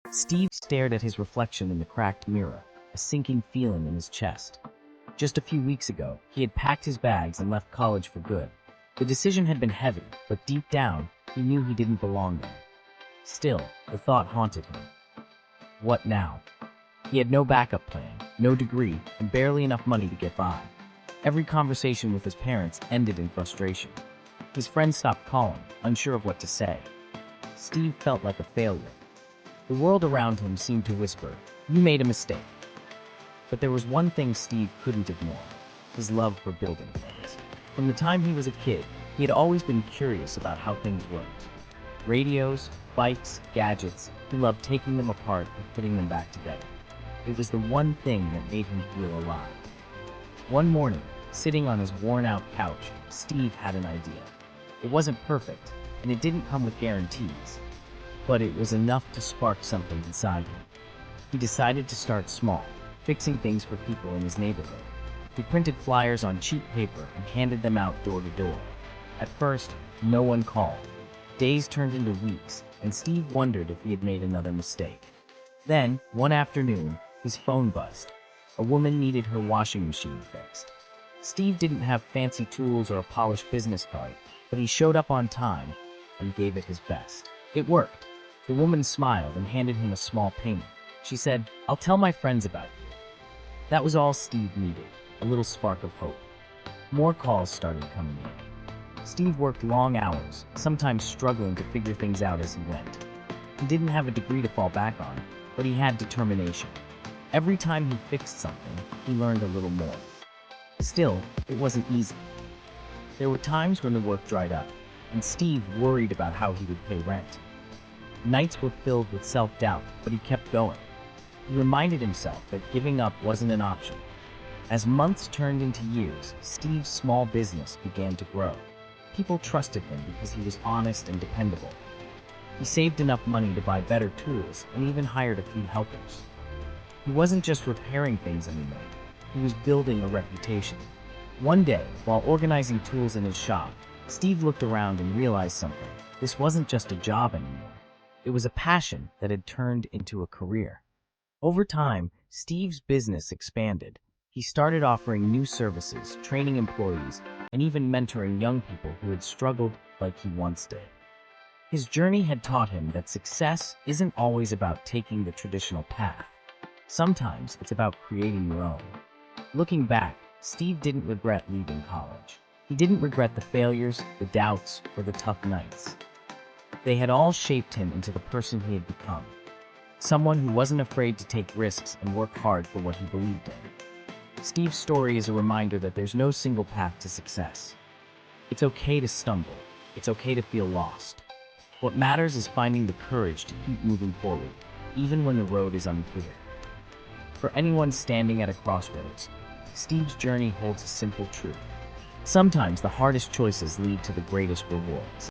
Steve stared at his reflection in the cracked mirror, a sinking feeling in his chest. Just a few weeks ago, he had packed his bags and left college for good. The decision had been heavy, but deep down, he knew he didn't belong there. Still, the thought haunted him. What now? He had no backup plan, no degree, and barely enough money to get by. Every conversation with his parents ended in frustration. His friends stopped calling, unsure of what to say. Steve felt like a failure. The world around him seemed to whisper, "You made a mistake." But there was one thing Steve couldn't ignore: his love for building things. From the time he was a kid, he had always been curious about how things worked. Radios, bikes, gadgets, he loved taking them apart and putting them back together. It was the one thing that made him feel alive. One morning, sitting on his worn-out couch, Steve had an idea. It wasn't perfect, and it didn't come with guarantees, but it was enough to spark something inside him. He decided to start small, fixing things for people in his neighborhood. He printed flyers on cheap paper and handed them out door to door. At first, no one called. Days turned into weeks, and Steve wondered if he had made another mistake. Then, one afternoon, his phone buzzed. A woman needed her washing machine fixed. Steve didn't have fancy tools or a polished business card, but he showed up on time and gave it his best. It worked. The woman smiled and handed him a small payment. She said, "I'll tell my friends about you." That was all Steve needed, a little spark of hope. More calls started coming in. Steve worked long hours, sometimes struggling to figure things out as he went. He didn't have a degree to fall back on, but he had determination. Every time he fixed something, he learned a little more. Still, it wasn't easy. There were times when the work dried up, and Steve worried about how he would pay rent. Nights were filled with self-doubt, but he kept going. He reminded himself that giving up wasn't an option. As months turned into years, Steve's small business began to grow. People trusted him because he was honest and dependable. He saved enough money to buy better tools and even hired a few helpers. He wasn't just repairing things anymore. He was building a reputation. One day, while organizing tools in his shop, Steve looked around and realized something. This wasn't just a job anymore. It was a passion that had turned into a career. Over time, Steve's business expanded. He started offering new services, training employees, and even mentoring young people who had struggled like he once did. His journey had taught him that success isn't always about taking the traditional path. Sometimes it's about creating your own. Looking back, Steve didn't regret leaving college. He didn't regret the failures, the doubts, or the tough nights. They had all shaped him into the person he had become. Someone who wasn't afraid to take risks and work hard for what he believed in. Steve's story is a reminder that there's no single path to success. It's okay to stumble. It's okay to feel lost. What matters is finding the courage to keep moving forward, even when the road is unclear. For anyone standing at a crossroads, Steve's journey holds a simple truth. Sometimes the hardest choices lead to the greatest rewards.